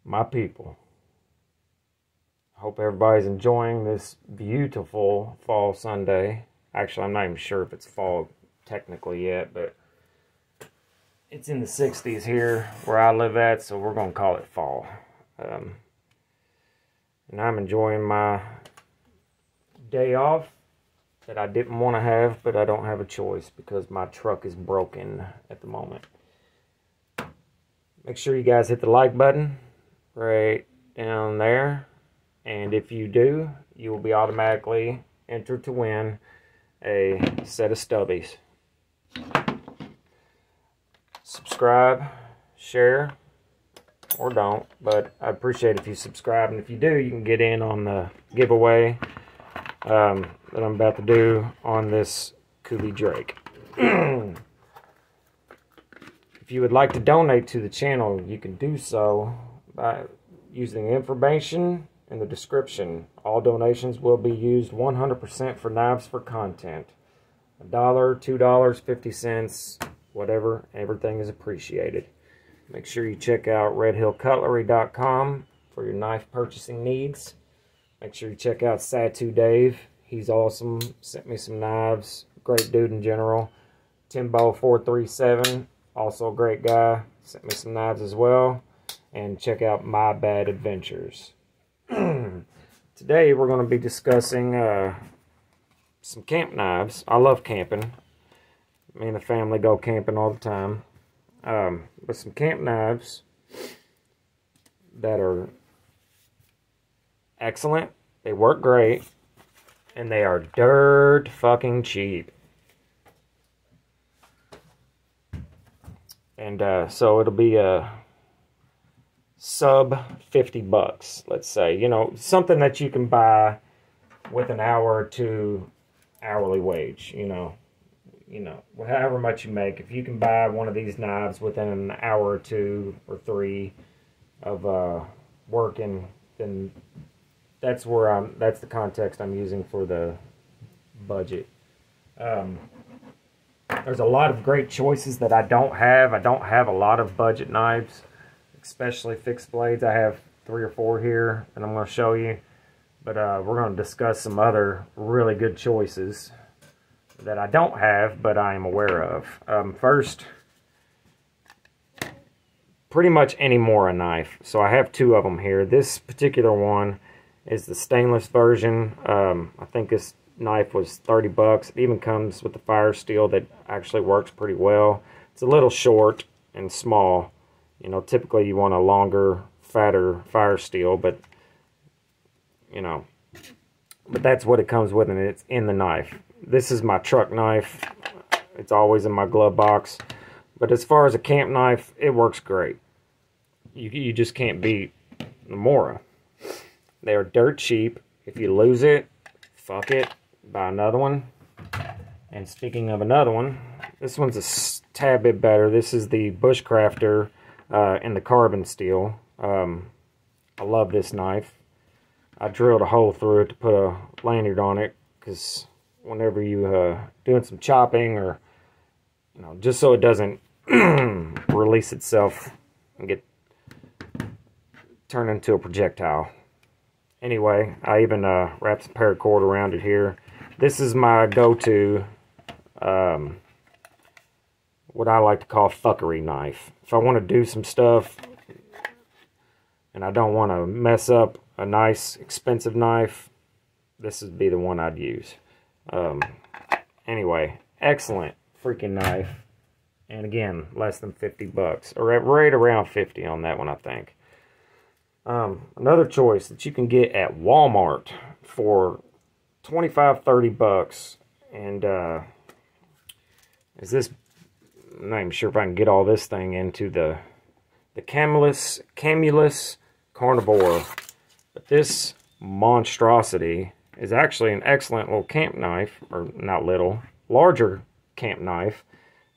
my people. Hope everybody's enjoying this beautiful fall Sunday. Actually, I'm not even sure if it's fall technically yet, but it's in the 60s here where I live at, so we're going to call it fall. And I'm enjoying my day off that I didn't want to have, but I don't have a choice because my truck is broken at the moment. Make sure you guys hit the like button right down there. And if you do, you will be automatically entered to win a set of stubbies. Subscribe, share, or don't, but I appreciate if you subscribe. And if you do, you can get in on the giveaway that I'm about to do on this Kubi Drake. If you would like to donate to the channel, you can do so by using the information in the description. All donations will be used 100% for Knives for Content. $1, $2, 50 cents, whatever, everything is appreciated. Make sure you check out redhillcutlery.com for your knife purchasing needs. Make sure you check out Satu Dave. He's awesome. Sent me some knives. Great dude in general. Timbo437, also a great guy. Sent me some knives as well. And check out My Bad Adventures. Today we're going to be discussing some camp knives. I love camping. Me and the family go camping all the time. But some camp knives that are excellent. They work great. And they are dirt fucking cheap. And so it'll be a sub 50 bucks, let's say. You know, something that you can buy with an hour or two hourly wage, you know, however much you make. If you can buy one of these knives within an hour or two or three of working, then that's the context I'm using for the budget. There's a lot of great choices that I don't have. I don't have a lot of budget knives, especially fixed blades. I have 3 or 4 here that I'm going to show you. But we're going to discuss some other really good choices that I don't have, but I am aware of. First, pretty much any Mora knife. So I have 2 of them here. This particular one is the stainless version. I think this knife was 30 bucks. It even comes with the fire steel that actually works pretty well. It's a little short and small. You know, typically you want a longer, fatter fire steel, but that's what it comes with, and it's in the knife. This is my truck knife. It's always in my glove box. But as far as a camp knife, it works great. You just can't beat the Mora. They are dirt cheap. If you lose it, fuck it, buy another one. And speaking of another one, this one's a tad bit better. This is the Bushcrafter in the carbon steel. I love this knife. I drilled a hole through it to put a lanyard on it, because whenever you doing some chopping, or just so it doesn't release itself and get turned into a projectile. Anyway, I even wrapped some paracord around it here. This is my go-to, what I like to call fuckery knife. If I want to do some stuff and I don't want to mess up a nice, expensive knife, this would be the one I'd use. Anyway, excellent freaking knife. And again, less than 50 bucks. Or right around 50 on that one, I think. Another choice that you can get at Walmart for 25, 30 bucks. And is this, I'm not even sure if I can get all this thing into the Camulus Carnivore. But this monstrosity is actually an excellent little camp knife, or not little, larger camp knife.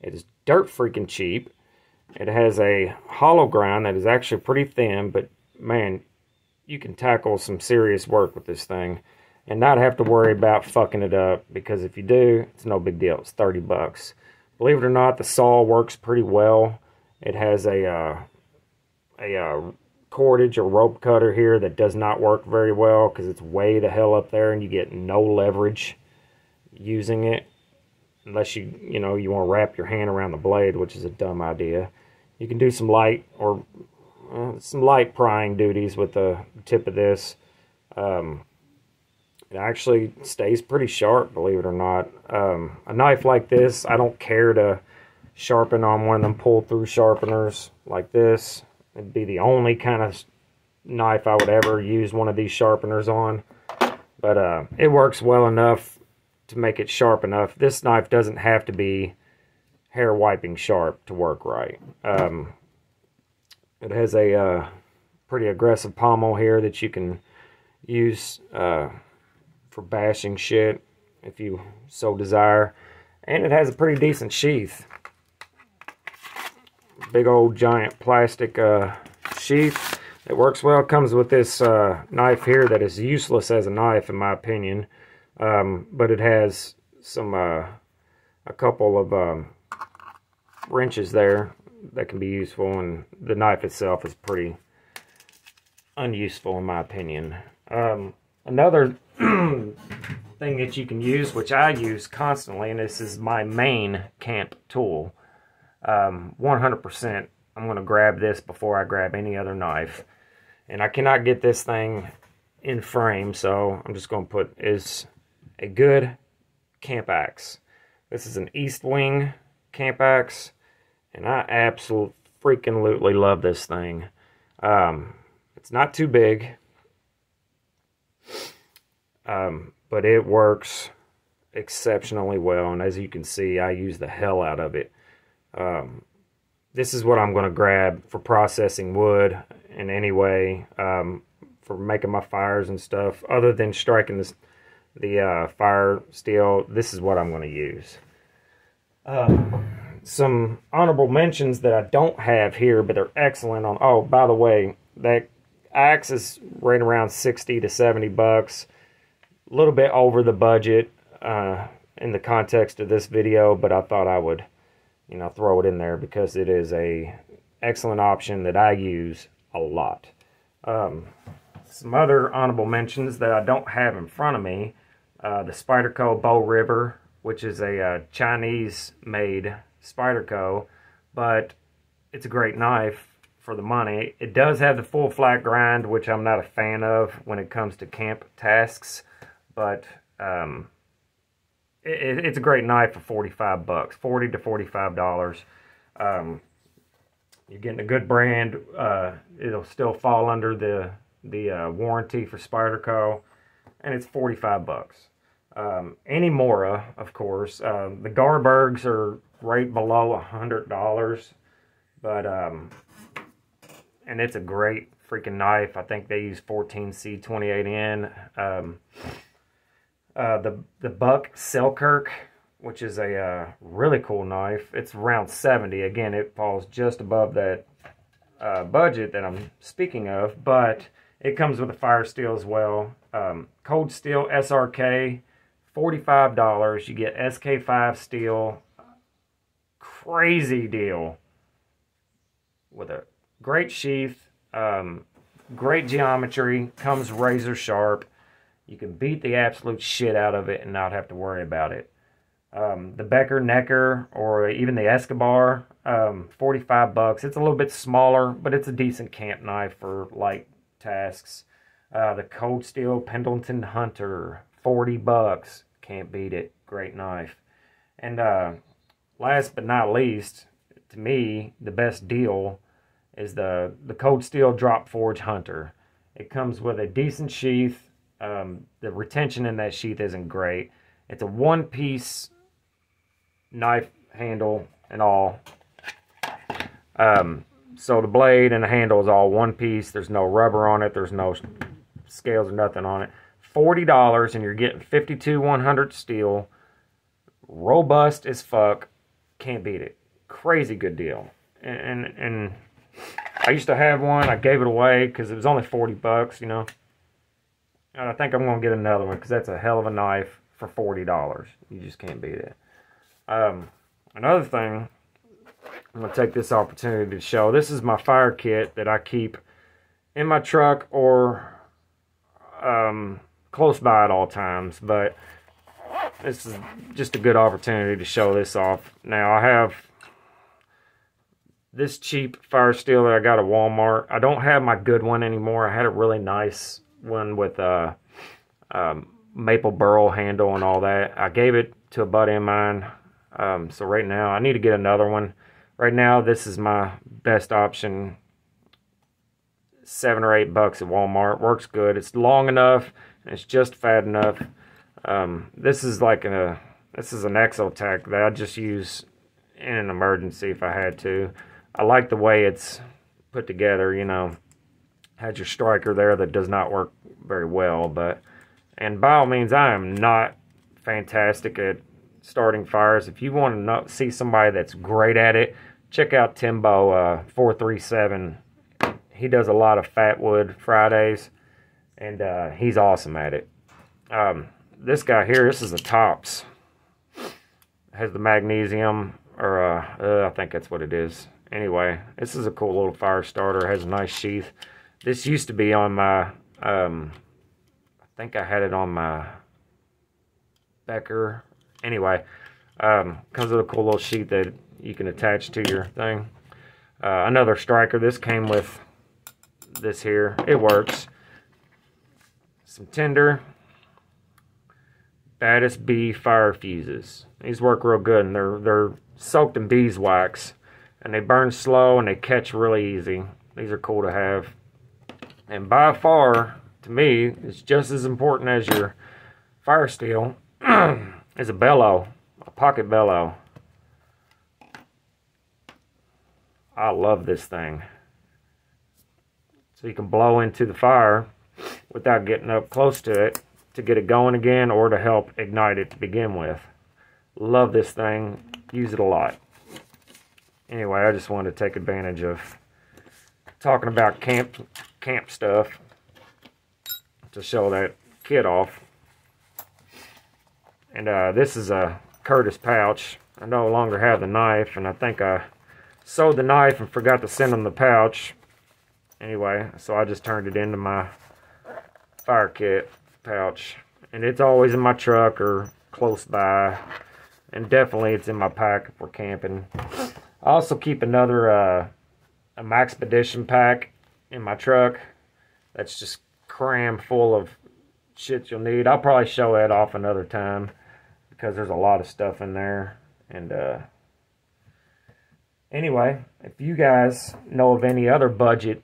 It is dirt freaking cheap. It has a hollow grind that is actually pretty thin, but man, you can tackle some serious work with this thing and not have to worry about fucking it up, because if you do, it's no big deal. It's 30 bucks. Believe it or not, the saw works pretty well. It has a cordage or rope cutter here that does not work very well because it's way the hell up there and you get no leverage using it unless you want to wrap your hand around the blade, which is a dumb idea. You can do some light prying duties with the tip of this. It actually stays pretty sharp, believe it or not. A knife like this, I don't care to sharpen on one of them pull-through sharpeners like this. It'd be the only kind of knife I would ever use one of these sharpeners on. But it works well enough to make it sharp enough. This knife doesn't have to be hair wiping sharp to work right. It has a pretty aggressive pommel here that you can use for bashing shit if you so desire. And it has a pretty decent sheath. Big old giant plastic sheath. It works well. It comes with this knife here that is useless as a knife in my opinion. But it has some a couple of wrenches there that can be useful, and the knife itself is pretty unuseful in my opinion. Another thing that you can use, which I use constantly, and this is my main camp tool, 100% I'm going to grab this before I grab any other knife. And I cannot get this thing in frame, so I'm just going to put is a good camp axe. This is an East Wing camp axe, and I absolutely freaking love this thing. It's not too big, but it works exceptionally well, and as you can see, I use the hell out of it. This is what I'm going to grab for processing wood in any way, for making my fires and stuff. Other than striking the fire steel, this is what I'm going to use. Some honorable mentions that I don't have here, but they're excellent on. Oh, by the way, that axe is right around 60 to 70 bucks. A little bit over the budget in the context of this video, but I thought I would, throw it in there because it is a excellent option that I use a lot. Some other honorable mentions that I don't have in front of me. The Spyderco Bow River, which is a Chinese-made Spyderco, but it's a great knife for the money. It does have the full flat grind, which I'm not a fan of when it comes to camp tasks, but it's a great knife for 45 bucks, $40 to $45. You're getting a good brand. It'll still fall under the warranty for Spyderco, and it's 45 bucks. Anymora, of course. The Garbergs are right below $100, but and it's a great freaking knife. I think they use 14C28N. The Buck Selkirk, which is a really cool knife. It's around 70. Again, it falls just above that budget that I'm speaking of, but it comes with a fire steel as well. Cold Steel SRK, $45. You get SK5 steel. Crazy deal. With a great sheath, great geometry, comes razor sharp. You can beat the absolute shit out of it and not have to worry about it. The Becker Necker, or even the Escobar, 45 bucks. It's a little bit smaller, but it's a decent camp knife for light tasks. The Cold Steel Pendleton Hunter, 40 bucks. Can't beat it. Great knife. And last but not least, to me, the best deal is the Cold Steel Drop Forge Hunter. It comes with a decent sheath. The retention in that sheath isn't great. It's a one-piece knife handle and all. So the blade and the handle is all one piece. There's no rubber on it. There's no scales or nothing on it. $40, and you're getting 52/100 steel. Robust as fuck. Can't beat it. Crazy good deal. And I used to have one. I gave it away because it was only 40 bucks, And I think I'm going to get another one because that's a hell of a knife for $40. You just can't beat it. Another thing, I'm going to take this opportunity to show. This is my fire kit that I keep in my truck or close by at all times, but this is just a good opportunity to show this off. Now I have this cheap fire steel that I got at Walmart. I don't have my good one anymore. I had a really nice one with a maple burl handle and all that. I gave it to a buddy of mine. So right now I need to get another one. Right now this is my best option. $7 or $8 at Walmart. Works good. It's long enough and it's just fat enough. This is like an Exotech that I just use in an emergency if I had to. I like the way it's put together, you know. Had your striker there that does not work very well, and by all means, I am not fantastic at starting fires. If you want to see somebody that's great at it, check out Timbo 437. He does a lot of Fatwood Fridays, and he's awesome at it. This guy here, this is a Tops. It has the magnesium, or I think that's what it is. Anyway, this is a cool little fire starter. It has a nice sheath. This used to be on my, I think I had it on my Becker. Anyway, comes with a cool little sheath that you can attach to your thing. Another striker. This came with this here. It works. Some tinder. Baddest Bee fire fuses. These work real good, and they're soaked in beeswax, and they burn slow and they catch really easy. These are cool to have. And by far, to me, it's just as important as your fire steel is a bellow, a pocket bellow. I love this thing. So you can blow into the fire without getting up close to it to get it going again or to help ignite it to begin with. Love this thing. Use it a lot. Anyway, I just wanted to take advantage of talking about camp stuff to show that kit off. And this is a Curtis pouch. I no longer have the knife, and I think I sold the knife and forgot to send them the pouch. Anyway, so I just turned it into my fire kit pouch, and it's always in my truck or close by, and definitely it's in my pack if we're camping. I also keep another a Maxpedition pack in my truck that's just crammed full of shit you'll need. I'll probably show that off another time because there's a lot of stuff in there. And anyway, if you guys know of any other budget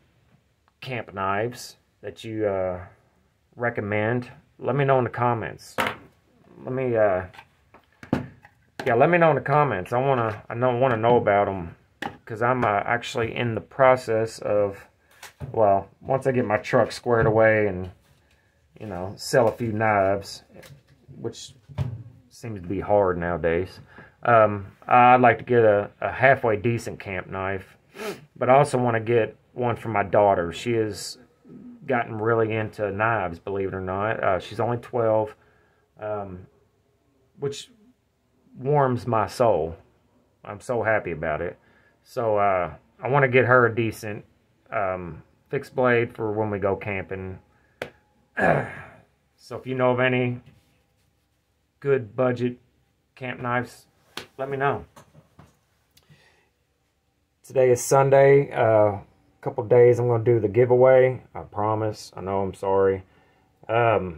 camp knives that you recommend, let me know in the comments. Let me know in the comments. I want to know about them, because I'm actually in the process of, well, once I get my truck squared away and, you know, sell a few knives, which seems to be hard nowadays. I'd like to get a halfway decent camp knife, but I also want to get one for my daughter. She has gotten really into knives, believe it or not. She's only 12, which warms my soul. I'm so happy about it. So I want to get her a decent fixed blade for when we go camping. So if you know of any good budget camp knives, let me know. Today is Sunday. Couple days I'm going to do the giveaway. I promise. I know I'm sorry. If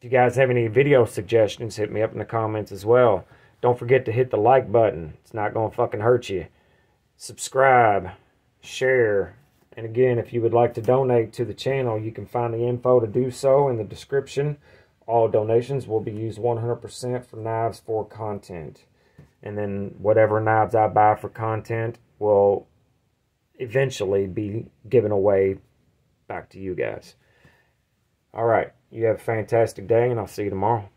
you guys have any video suggestions, hit me up in the comments as well. Don't forget to hit the like button. It's not going to fucking hurt you. Subscribe, share, and again, if you would like to donate to the channel, you can find the info to do so in the description. All donations will be used 100% for Knives for Content. And then whatever knives I buy for content will eventually be given away back to you guys. All right. You have a fantastic day, and I'll see you tomorrow.